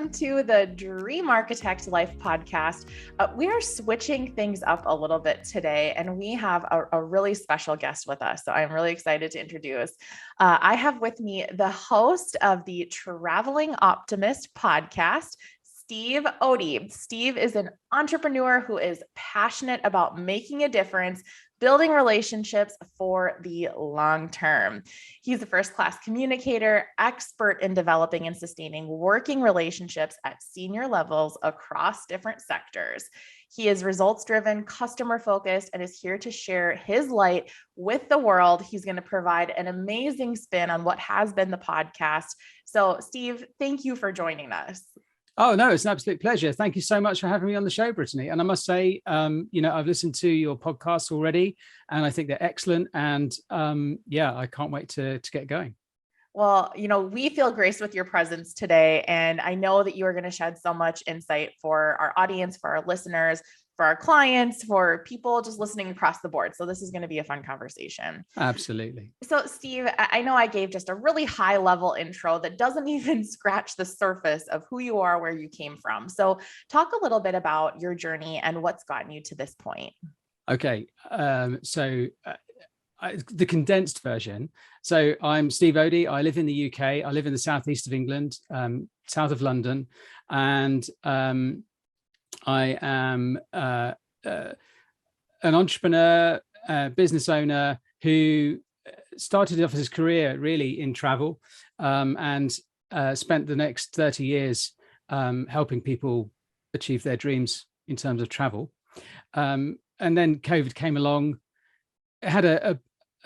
welcome to the Dream Architect Life podcast. We are switching things up a little bit today, and we have a really special guest with us. So I'm really excited to introduce. I have with me the host of the Traveling Optimist podcast, Steve Ody. Steve is an entrepreneur who is passionate about making a difference, building relationships for the long term. He's a first-class communicator, expert in developing and sustaining working relationships at senior levels across different sectors. He is results-driven, customer-focused, and is here to share his light with the world. He's going to provide an amazing spin on what has been the podcast. So, Steve, thank you for joining us. Oh, no, it's an absolute pleasure. Thank you so much for having me on the show, Brittany. And I must say, I've listened to your podcasts already, and I think they're excellent. And I can't wait to get going. Well, we feel graced with your presence today, and I know that you are going to shed so much insight for our audience, for our listeners, for our clients, for people just listening across the board. So this is going to be a fun conversation. Absolutely. So Steve, I know I gave just a really high level intro that doesn't even scratch the surface of who you are, where you came from. So talk a little bit about your journey and what's gotten you to this point. Okay. The condensed version. So I'm Steve Ody. I live in the UK. I live in the southeast of England, south of London. And I am an entrepreneur, business owner who started off his career really in travel and spent the next 30 years helping people achieve their dreams in terms of travel. And then COVID came along. It had a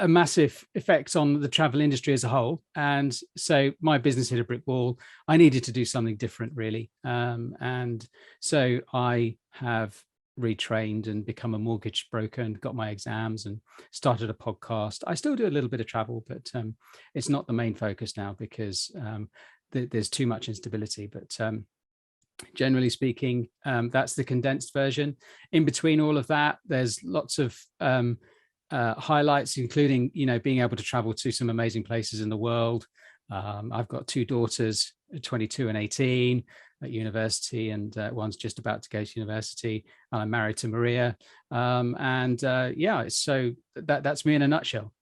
massive effect on the travel industry as a whole. And so my business hit a brick wall. I needed to do something different, really. And so I have retrained and become a mortgage broker and got my exams and started a podcast. I still do a little bit of travel, but it's not the main focus now because there's too much instability. But generally speaking, that's the condensed version. In between all of that, there's lots of highlights, including, being able to travel to some amazing places in the world. I've got two daughters, 22 and 18, at university, and one's just about to go to university. I'm married to Maria. So that's me in a nutshell.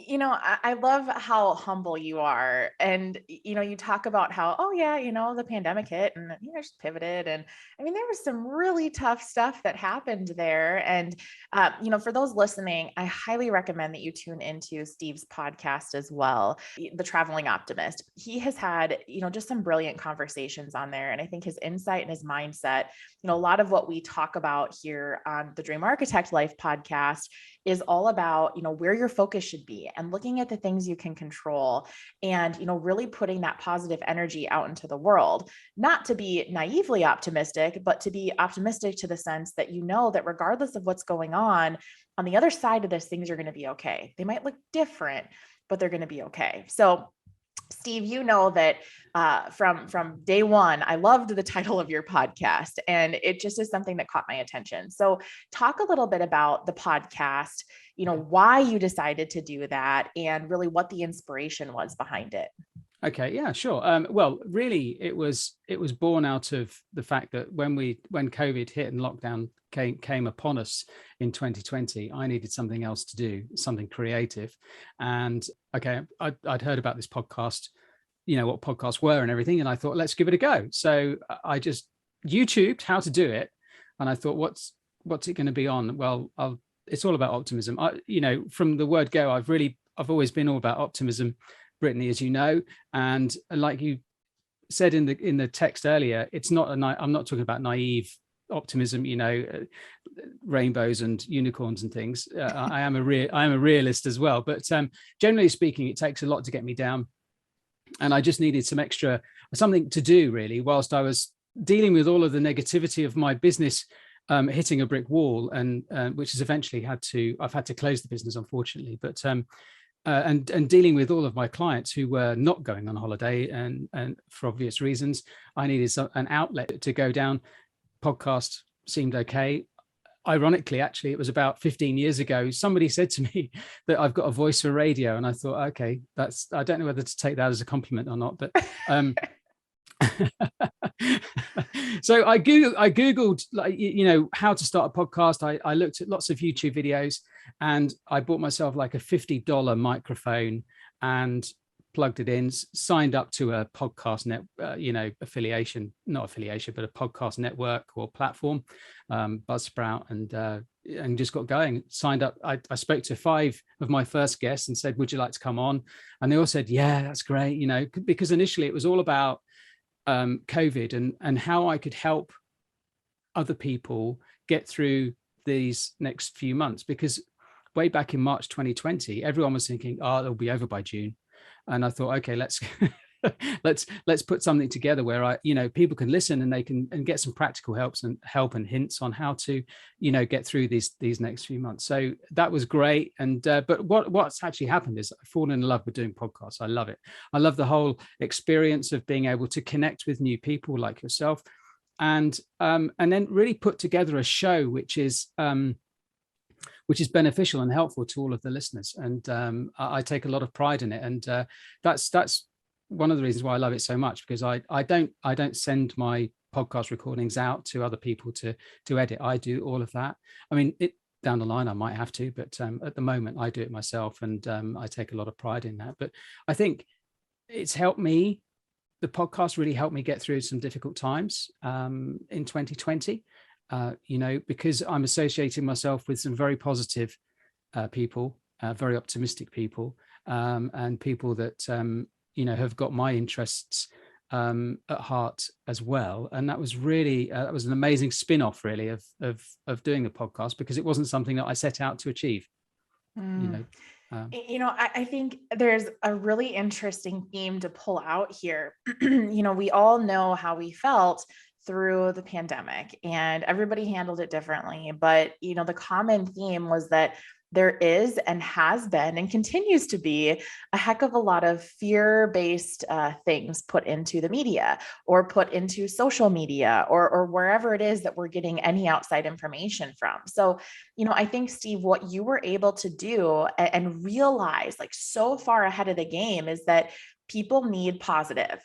I love how humble you are. And, you talk about how, the pandemic hit and, just pivoted. And I mean, there was some really tough stuff that happened there. And, for those listening, I highly recommend that you tune into Steve's podcast as well, The Traveling Optimist. He has had, just some brilliant conversations on there. And I think his insight and his mindset, a lot of what we talk about here on the Dream Architect Life podcast is all about, where your focus should be and looking at the things you can control and, really putting that positive energy out into the world, not to be naively optimistic, but to be optimistic to the sense that, that regardless of what's going on the other side of this, things are going to be okay. They might look different, but they're going to be okay. So Steve, that from day one, I loved the title of your podcast, and it just is something that caught my attention. So talk a little bit about the podcast, why you decided to do that, and really what the inspiration was behind it. Okay, yeah, sure. Well, really, it was born out of the fact that when COVID hit and lockdown came upon us in 2020, I needed something else to do, something creative. And okay, I'd heard about this podcast, what podcasts were and everything, and I thought, let's give it a go. So I just YouTubed how to do it, and I thought, what's it going to be on? Well, it's all about optimism. From the word go, I've always been all about optimism, Brittany, as you know, and like you said in the text earlier, it's not I'm not talking about naive optimism, rainbows and unicorns and things. I am a realist as well, but generally speaking, it takes a lot to get me down, and I just needed something to do really whilst I was dealing with all of the negativity of my business hitting a brick wall, and which has eventually I've had to close the business, unfortunately, but and dealing with all of my clients who were not going on holiday, and for obvious reasons, I needed an outlet to go down. Podcast seemed okay. Ironically, actually, it was about 15 years ago, somebody said to me that I've got a voice for radio, and I thought, okay, I don't know whether to take that as a compliment or not, but So I googled, like, how to start a podcast. I looked at lots of YouTube videos, and I bought myself like a $50 microphone and plugged it in, signed up to a podcast not affiliation, but a podcast network or platform, Buzzsprout, and just got going. Signed up. I spoke to 5 of my first guests and said, would you like to come on? And they all said, yeah, that's great. Because initially it was all about COVID and how I could help other people get through these next few months. Because way back in March 2020, everyone was thinking, oh, it'll be over by June. And I thought, okay, let's let's put something together where people can listen and they can get some practical help and hints on how to get through these next few months. So that was great. And but what's actually happened is I've fallen in love with doing podcasts. I love it. I love the whole experience of being able to connect with new people like yourself, and then really put together a show which is beneficial and helpful to all of the listeners. And I take a lot of pride in it. And that's one of the reasons why I love it so much, because I don't send my podcast recordings out to other people to edit. I do all of that. I mean, down the line I might have to, but at the moment I do it myself, and I take a lot of pride in that. But I think it's helped me. The podcast really helped me get through some difficult times in 2020. Because I'm associating myself with some very positive people, very optimistic people, and people that have got my interests at heart as well. And that was really that was an amazing spin-off, really, of doing the podcast, because it wasn't something that I set out to achieve. I think there's a really interesting theme to pull out here. We all know how we felt through the pandemic, and everybody handled it differently. But, the common theme was that there is and has been and continues to be a heck of a lot of fear-based things put into the media or put into social media or wherever it is that we're getting any outside information from. So, I think, Steve, what you were able to do and realize, like, so far ahead of the game, is that people need positive.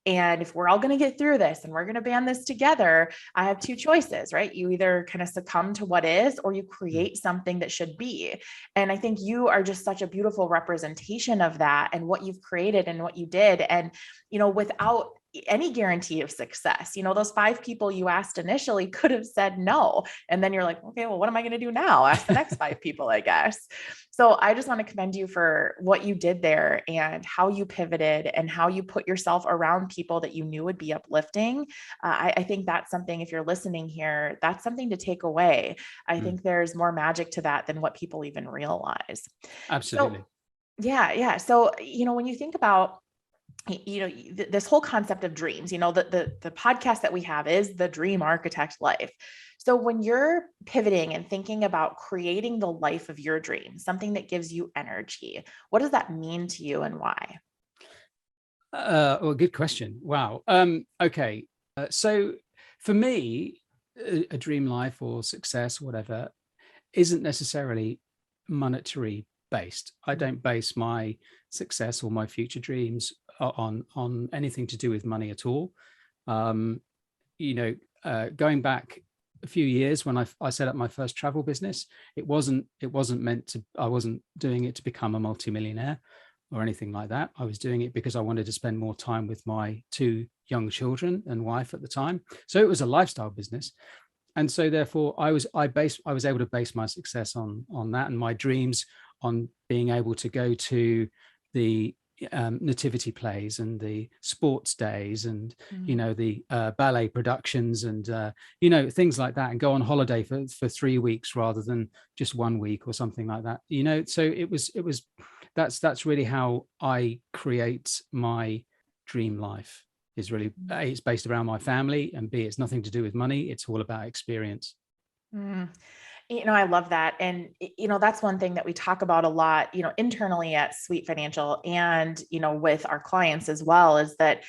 And if we're all going to get through this and we're going to band this together, I have 2 choices, right? You either kind of succumb to what is, or you create something that should be. And I think you are just such a beautiful representation of that and what you've created and what you did. And, without any guarantee of success, those 5 people you asked initially could have said no. And then you're like, okay, well, what am I going to do now? Ask the next 5 people, I guess. So I just want to commend you for what you did there and how you pivoted and how you put yourself around people that you knew would be uplifting. I think that's something, if you're listening here, that's something to take away. I think there's more magic to that than what people even realize. Absolutely. So, yeah. So, when you think about this whole concept of dreams, the podcast that we have is The Dream Architect Life. So when you're pivoting and thinking about creating the life of your dreams, something that gives you energy, what does that mean to you and why? Well, good question. Wow. Okay. So for me, a dream life or success, whatever, isn't necessarily monetary based. I don't base my success or my future dreams on anything to do with money at all. Going back a few years when I set up my first travel business, it wasn't meant to, I wasn't doing it to become a multimillionaire or anything like that. I was doing it because I wanted to spend more time with my 2 young children and wife at the time. So it was a lifestyle business. And so therefore I was able to base my success on that, and my dreams on being able to go to the nativity plays and the sports days and the ballet productions and things like that, and go on holiday for 3 weeks rather than just 1 week or something like that. So it was that's really how I create my dream life. Is really A, it's based around my family, and B, it's nothing to do with money. It's all about experience. I love that. And, that's one thing that we talk about a lot, internally at Sweet Financial and, with our clients as well, is that,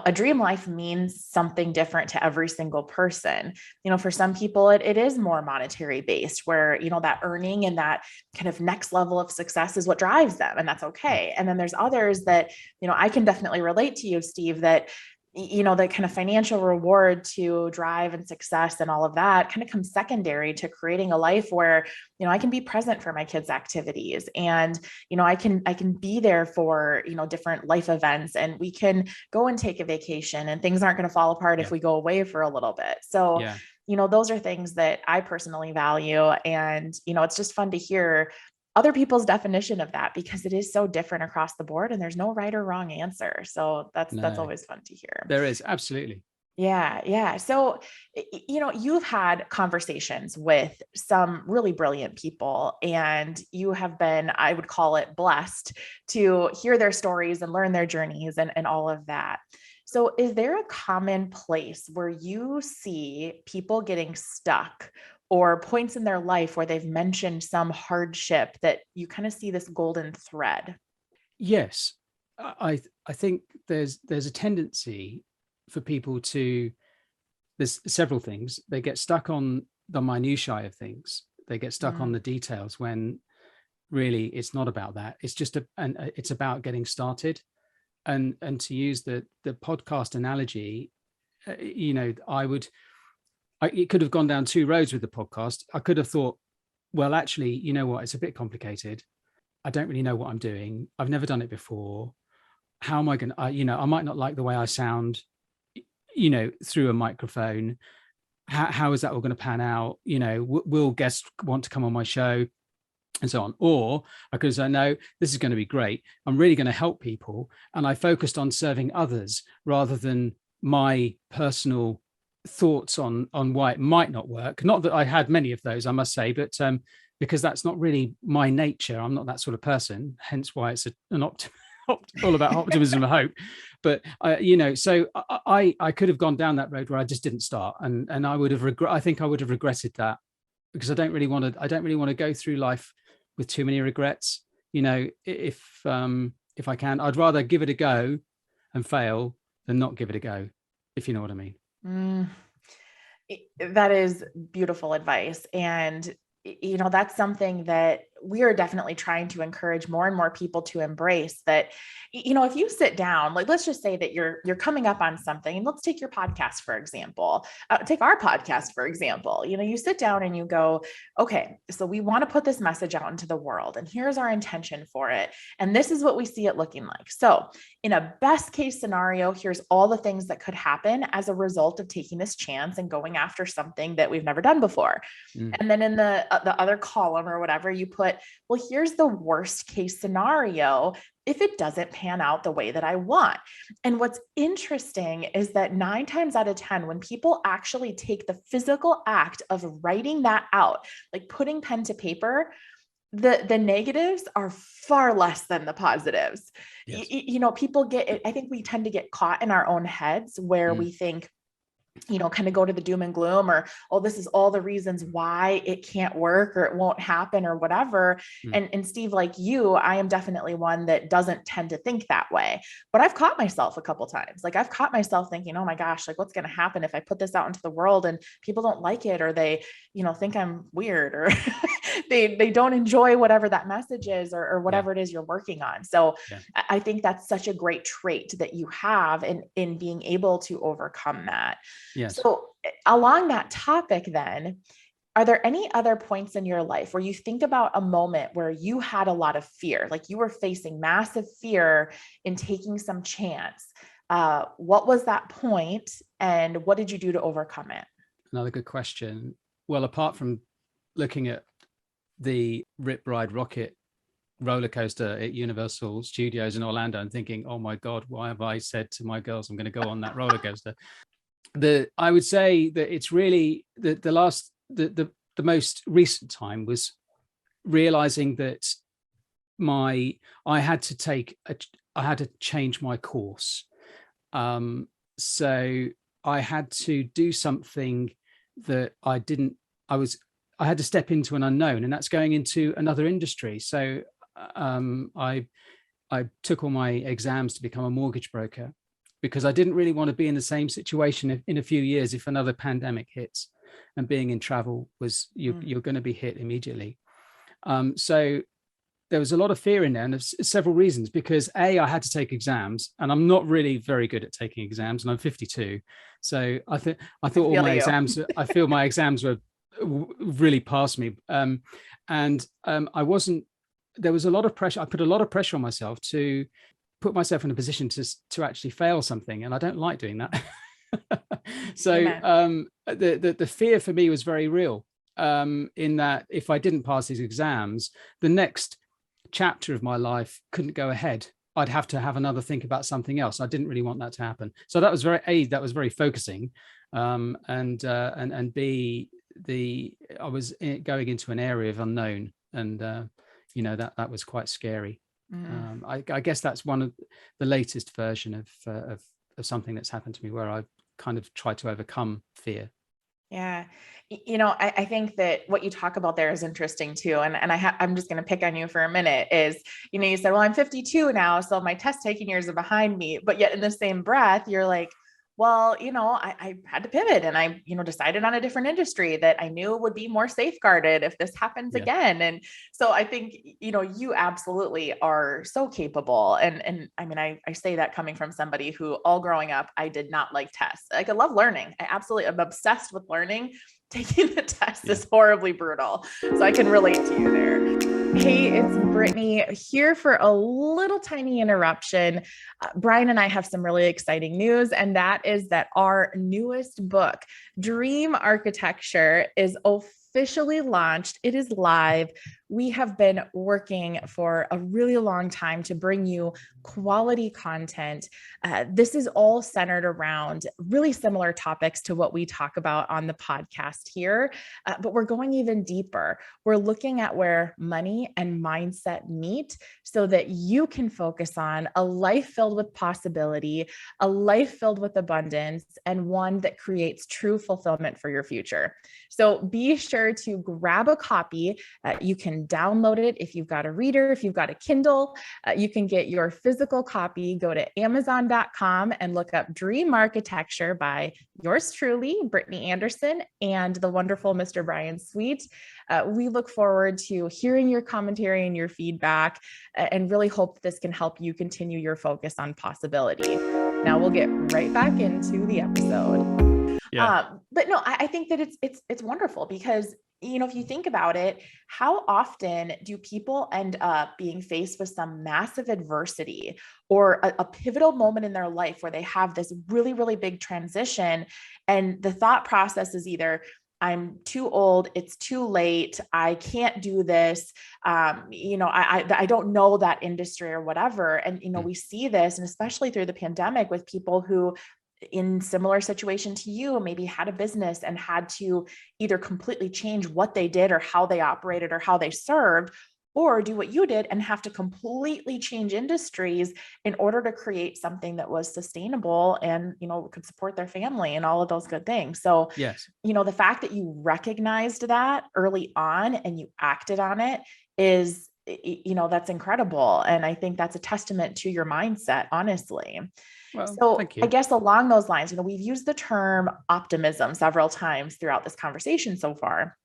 a dream life means something different to every single person. For some people, it is more monetary based, where, that earning and that kind of next level of success is what drives them. And that's okay. And then there's others that, I can definitely relate to you, Steve, that the kind of financial reward to drive and success and all of that kind of comes secondary to creating a life where, I can be present for my kids' activities, and, I can be there for, different life events, and we can go and take a vacation, and things aren't going to fall apart if we go away for a little bit. So, those are things that I personally value. And, it's just fun to hear other people's definition of that, because it is so different across the board and there's no right or wrong answer. So that's always fun to hear. There is, absolutely. Yeah. Yeah. So, you've had conversations with some really brilliant people, and you have been, I would call it, blessed to hear their stories and learn their journeys and all of that. So is there a common place where you see people getting stuck, or points in their life where they've mentioned some hardship that you kind of see this golden thread? Yes. I think there's a tendency for people to, there's several things. They get stuck on the minutiae of things. They get stuck on the details, when really it's not about that. It's just it's about getting started. And to use the podcast analogy, it could have gone down two roads with the podcast. I could have thought, well, actually, you know what? It's a bit complicated. I don't really know what I'm doing. I've never done it before. How am I going to, I might not like the way I sound, through a microphone. How is that all going to pan out? Will guests want to come on my show? And so on. Or I could say, no, this is going to be great. I'm really going to help people. And I focused on serving others rather than my personal thoughts on why it might not work. Not that I had many of those, I must say, but because that's not really my nature. I'm not that sort of person, hence why it's all about optimism and hope. But so I could have gone down that road where I just didn't start, and I would have I think I would have regretted that, because I don't really want to go through life with too many regrets. If I can, I'd rather give it a go and fail than not give it a go, if you know what I mean. That is beautiful advice. And, that's something that we are definitely trying to encourage more and more people to embrace. That, if you sit down, like, let's just say that you're coming up on something, and let's take your podcast, for example, take our podcast, for example, you sit down and you go, okay, so we want to put this message out into the world, and here's our intention for it. And this is what we see it looking like. So in a best case scenario, here's all the things that could happen as a result of taking this chance and going after something that we've never done before. And then in the other column or whatever, you put, well, here's the worst case scenario if it doesn't pan out the way that I want. And what's interesting is that 9 times out of 10, when people actually take the physical act of writing that out, like putting pen to paper, the negatives are far less than the positives. Yes. People get it. I think we tend to get caught in our own heads where we think, kind of go to the doom and gloom, or, oh, this is all the reasons why it can't work or it won't happen or whatever. And Steve, like you, I am definitely one that doesn't tend to think that way, but I've caught myself a couple times. Like, I've caught myself thinking, oh my gosh, like, what's going to happen if I put this out into the world and people don't like it, or they, think I'm weird, or they don't enjoy whatever that message is, or whatever it is you're working on. So I think that's such a great trait that you have in being able to overcome that. Yes. So along that topic, then, are there any other points in your life where you think about a moment where you had a lot of fear, like you were facing massive fear in taking some chance? What was that point, and what did you do to overcome it? Another good question. Well, apart from looking at the Rip Ride Rocket roller coaster at Universal Studios in Orlando and thinking, oh my God, why have I said to my girls I'm going to go on that roller coaster? I would say that it's really the most recent time was realizing that I had to change my course. So I had to do something that I had to step into an unknown, and that's going into another industry. So I took all my exams to become a mortgage broker, because I didn't really want to be in the same situation in a few years if another pandemic hits, and being in travel was you're going to be hit immediately. So there was a lot of fear in there, and there's several reasons. Because I had to take exams, and I'm not really very good at taking exams, and I'm 52. So I thought all my exams, I feel my exams were really past me. I wasn't, there was a lot of pressure. I put a lot of pressure on myself to put myself in a position to actually fail something. And I don't like doing that. So the fear for me was very real, in that if I didn't pass these exams, the next chapter of my life couldn't go ahead. I'd have to have another think about something else. I didn't really want that to happen. So that was very focusing. And B, I was going into an area of unknown, and that was quite scary. I guess that's one of the latest version of something that's happened to me, where I kind of tried to overcome fear. Yeah. I think that what you talk about there is interesting too. And I'm just going to pick on you for a minute is, you said, well, I'm 52 now, so my test taking years are behind me, but yet in the same breath, you're like, well, I had to pivot, and I, decided on a different industry that I knew would be more safeguarded if this happens again. And so I think, you absolutely are so capable. And I mean, I say that coming from somebody who all growing up, I did not like tests. Like, I love learning. I absolutely am obsessed with learning. Taking the test is horribly brutal. So I can relate to you there. Hey, it's Brittany here for a little tiny interruption. Brian and I have some really exciting news, and that is that our newest book, Dream Architecture, is officially launched. It is live. We have been working for a really long time to bring you quality content. This is all centered around really similar topics to what we talk about on the podcast here, but we're going even deeper. We're looking at where money and mindset meet so that you can focus on a life filled with possibility, a life filled with abundance, and one that creates true fulfillment for your future. So be sure to grab a copy. You can download it if you've got a reader, if you've got a Kindle. You can get your physical copy. Go to Amazon.com and look up Dream Architecture by yours truly, Brittany Anderson, and the wonderful Mr. Brian Sweet. We look forward to hearing your commentary and your feedback, and really hope this can help you continue your focus on possibility. Now we'll get right back into the episode. But no, I think that it's wonderful because, if you think about it, how often do people end up being faced with some massive adversity or a pivotal moment in their life where they have this really, really big transition, and the thought process is either, I'm too old, it's too late, I can't do this, I don't know that industry or whatever. And, we see this, and especially through the pandemic, with people who in similar situation to you, maybe had a business and had to either completely change what they did or how they operated or how they served, or do what you did and have to completely change industries in order to create something that was sustainable and, could support their family and all of those good things. So, yes, the fact that you recognized that early on and you acted on it is, that's incredible. And I think that's a testament to your mindset, honestly. Well, so thank you. I guess along those lines, we've used the term optimism several times throughout this conversation so far.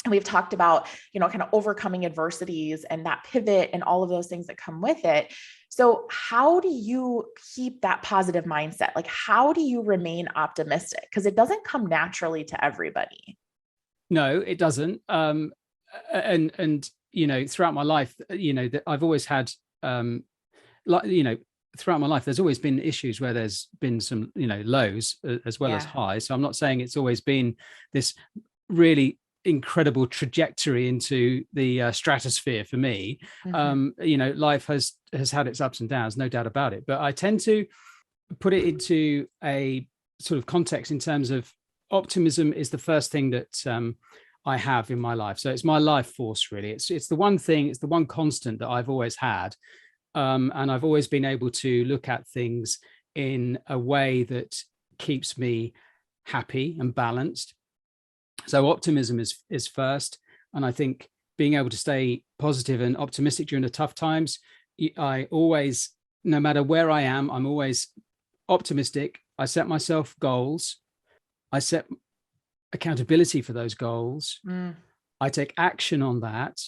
And we've talked about, kind of overcoming adversities and that pivot and all of those things that come with it. So how do you keep that positive mindset? Like, how do you remain optimistic? Because it doesn't come naturally to everybody. No, it doesn't. And throughout my life, that I've always had, throughout my life, there's always been issues where there's been some, lows as well as highs. So I'm not saying it's always been this really incredible trajectory into the stratosphere for me. Life has had its ups and downs, no doubt about it. But I tend to put it into a sort of context in terms of optimism is the first thing that I have in my life. So it's my life force, really. It's the one thing, it's the one constant that I've always had. And I've always been able to look at things in a way that keeps me happy and balanced. So optimism is first. And I think being able to stay positive and optimistic during the tough times, I always, no matter where I am, I'm always optimistic. I set myself goals. I set accountability for those goals. I take action on that.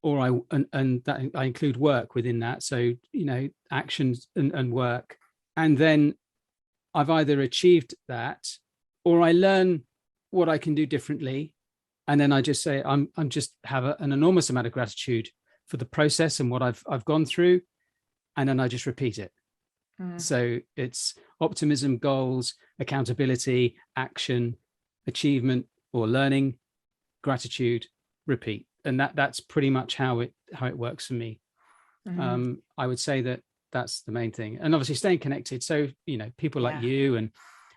or and that I include work within that. So, actions and work. And then I've either achieved that, or I learn what I can do differently. And then I just say, I'm just have an enormous amount of gratitude for the process and what I've gone through. And then I just repeat it. So it's optimism, goals, accountability, action, achievement or learning, gratitude, repeat. And that's pretty much how it works for me. I would say that that's the main thing. And obviously staying connected. So, people like you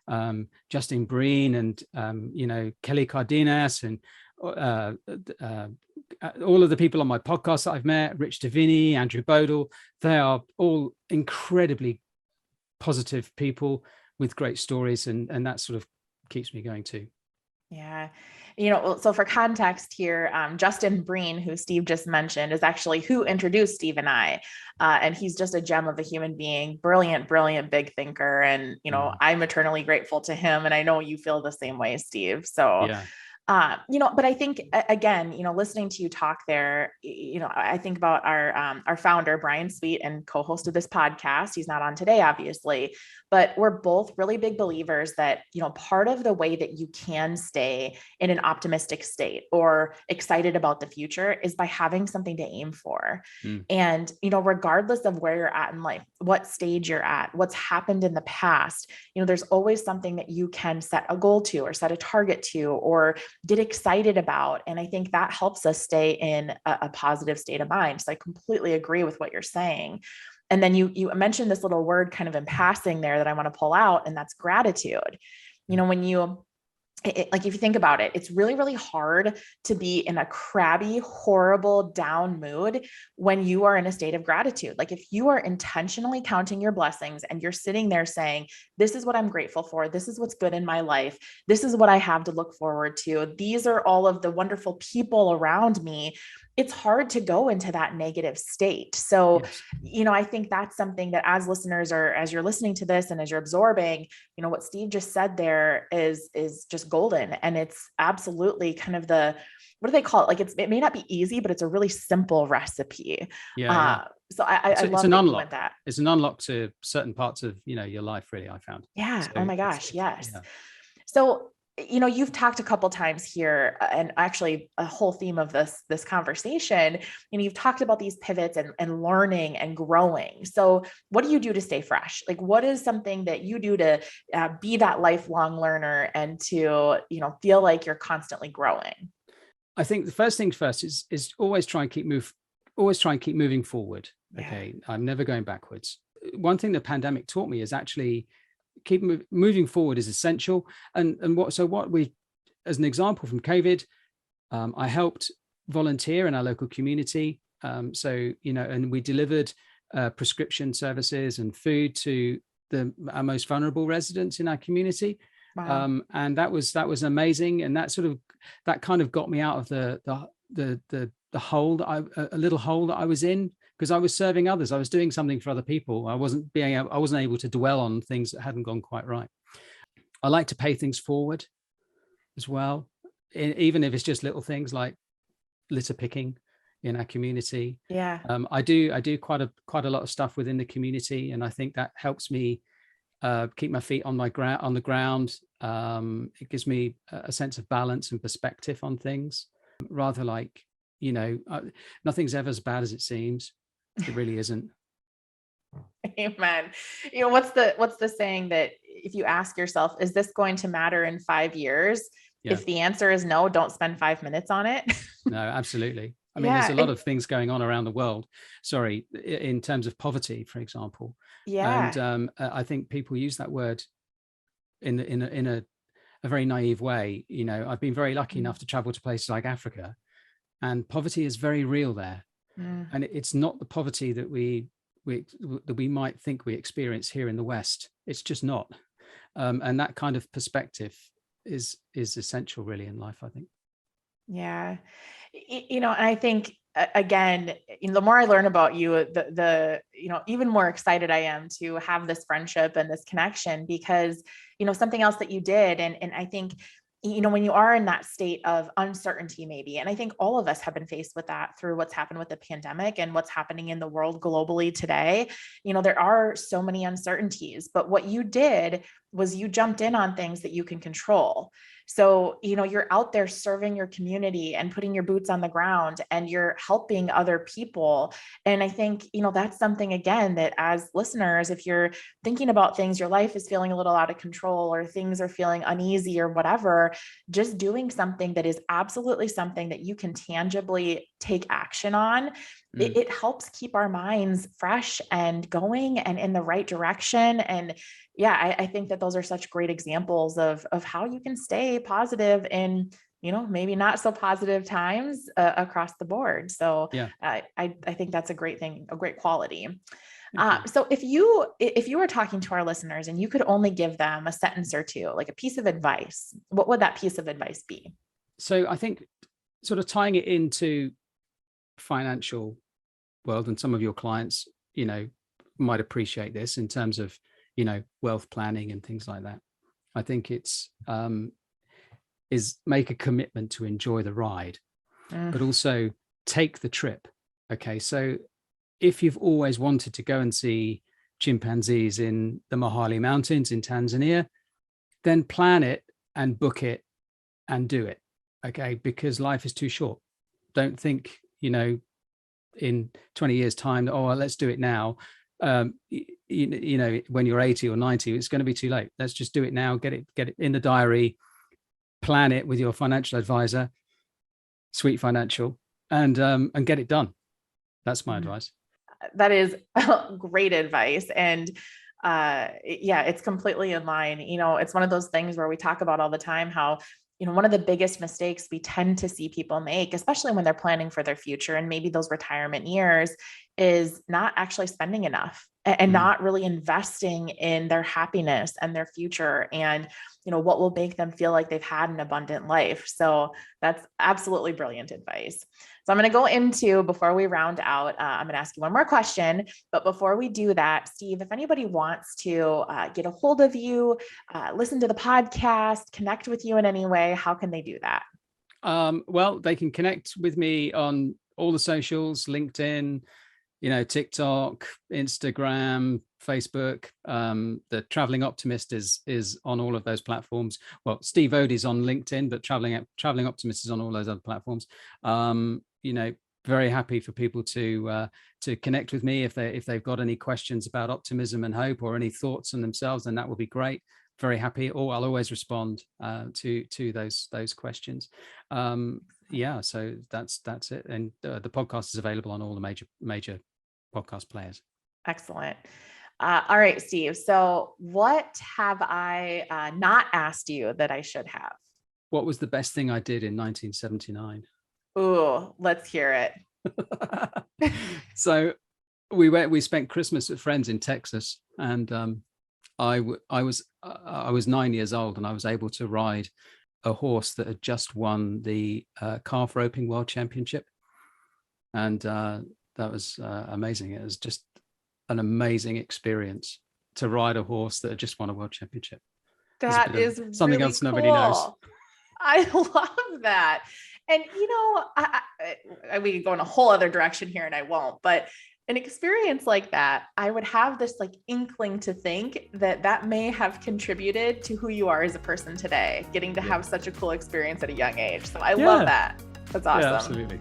and Justin Breen and, Kelly Cardenas and all of the people on my podcast that I've met, Rich Davini, Andrew Bodle, they are all incredibly positive people with great stories. And that sort of keeps me going too. Yeah. So for context here, Justin Breen, who Steve just mentioned, is actually who introduced Steve and I. And he's just a gem of a human being, brilliant, big thinker. And, I'm eternally grateful to him. And I know you feel the same way, Steve. So, yeah. But I think, again, listening to you talk there, I think about our founder, Brian Sweet, and co-host of this podcast. He's not on today, obviously, but we're both really big believers that, part of the way that you can stay in an optimistic state or excited about the future is by having something to aim for. And, regardless of where you're at in life, what stage you're at, what's happened in the past, there's always something that you can set a goal to or set a target to or get excited about. And I think that helps us stay in a positive state of mind. So I completely agree with what you're saying. And then you mentioned this little word kind of in passing there that I want to pull out, and that's gratitude. When like if you think about it, it's really, really hard to be in a crabby, horrible, down mood when you are in a state of gratitude. Like if you are intentionally counting your blessings and you're sitting there saying, this is what I'm grateful for. This is what's good in my life. This is what I have to look forward to. These are all of the wonderful people around me. It's hard to go into that negative state. So, yes. I think that's something that as listeners, or as you're listening to this and as you're absorbing, what Steve just said there is just golden. And it's absolutely kind of what do they call it? Like it may not be easy, but it's a really simple recipe. So I love that you went that. It's an unlock to certain parts of, your life, really, I found. Yeah. So oh my gosh. Yes. Yeah. So, you've talked a couple times here, and actually a whole theme of this conversation, you've talked about these pivots and learning and growing. So what do you do to stay fresh? Like, what is something that you do to be that lifelong learner and to, feel like you're constantly growing? I think the first thing first is always try and keep moving forward. Yeah. Okay. I'm never going backwards. One thing the pandemic taught me is actually keep moving forward is essential. And what we, as an example from COVID, I helped volunteer in our local community. And we delivered prescription services and food to our most vulnerable residents in our community. Wow. And that was amazing. And that kind of got me out of the hole a little hole that I was in, because I was serving others. I was doing something for other people. I wasn't able to dwell on things that hadn't gone quite right. I like to pay things forward as well, even if it's just little things like litter picking in our community. Yeah. I do quite a lot of stuff within the community, and I think that helps me keep my feet on the ground. It gives me a sense of balance and perspective on things, rather like, nothing's ever as bad as it seems. It really isn't. Amen. What's the saying that if you ask yourself, is this going to matter in 5 years? Yeah. If the answer is no, don't spend 5 minutes on it. No, absolutely. I mean, there's a lot of things going on around the world. Sorry, in terms of poverty, for example. Yeah. And I think people use that word in a very naive way. I've been very lucky enough to travel to places like Africa, and poverty is very real there. And it's not the poverty that we might think we experience here in the West. It's just not. And that kind of perspective is essential, really, in life, I think. Yeah. And I think, again, the more I learn about you, the even more excited I am to have this friendship and this connection, because, something else that you did. And I think when you are in that state of uncertainty, maybe, and I think all of us have been faced with that through what's happened with the pandemic and what's happening in the world globally today, there are so many uncertainties, but what you did was you jumped in on things that you can control. So, you're out there serving your community and putting your boots on the ground and you're helping other people. And I think, that's something, again, that as listeners, if you're thinking about things, your life is feeling a little out of control or things are feeling uneasy or whatever, just doing something that is absolutely something that you can tangibly take action on. It helps keep our minds fresh and going and in the right direction. And yeah, I think that those are such great examples of how you can stay positive in, maybe not so positive times across the board. So Yeah. I think that's a great thing, a great quality. So if you were talking to our listeners and you could only give them a sentence or two, like a piece of advice, what would that piece of advice be? So I think sort of tying it into financial world, and some of your clients, might appreciate this in terms of, wealth planning and things like that. I think it's is make a commitment to enjoy the ride, but also take the trip. Okay. So if you've always wanted to go and see chimpanzees in the Mahale Mountains in Tanzania, then plan it and book it and do it. Okay. Because life is too short. Don't think, in 20 years time, oh, well, let's do it now. When you're 80 or 90, it's going to be too late. Let's just do it now. Get it in the diary, plan it with your financial advisor, Sweet Financial, and get it done. That's my advice. That is great advice. And yeah, it's completely in line. It's one of those things where we talk about all the time how, one of the biggest mistakes we tend to see people make, especially when they're planning for their future and maybe those retirement years, is not actually spending enough and not really investing in their happiness and their future and, what will make them feel like they've had an abundant life. So that's absolutely brilliant advice. So I'm going to go into, before we round out, I'm going to ask you one more question, but before we do that, Steve, if anybody wants to get a hold of you, listen to the podcast, connect with you in any way, how can they do that? Well, they can connect with me on all the socials, LinkedIn, TikTok, Instagram, Facebook. The Traveling Optimist is on all of those platforms. Well, Steve Ody's on LinkedIn, but Traveling Optimist is on all those other platforms. Very happy for people to connect with me if they've got any questions about optimism and hope or any thoughts on themselves, then that would be great. Very happy. Or I'll always respond to those questions. So that's it. And the podcast is available on all the major podcast players. Excellent. All right, Steve. So what have I not asked you that I should have? What was the best thing I did in 1979? Ooh, let's hear it. So we spent Christmas with friends in Texas, and I was 9 years old, and I was able to ride a horse that had just won the calf roping world championship. And that was amazing. It was just an amazing experience to ride a horse that had just won a world championship. That is something really else cool. Nobody knows. I love that. And, we could go in a whole other direction here and I won't, but an experience like that, I would have this inkling to think that may have contributed to who you are as a person today, getting to have such a cool experience at a young age. So I love that. That's awesome. Yeah, absolutely.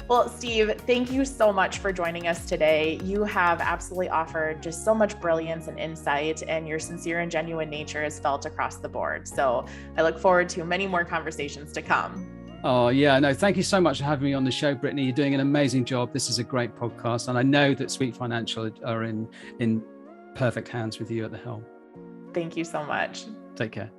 Well, Steve, thank you so much for joining us today. You have absolutely offered just so much brilliance and insight, and your sincere and genuine nature is felt across the board. So I look forward to many more conversations to come. Oh, yeah. No, thank you so much for having me on the show, Brittany. You're doing an amazing job. This is a great podcast. And I know that Sweet Financial are in perfect hands with you at the helm. Thank you so much. Take care.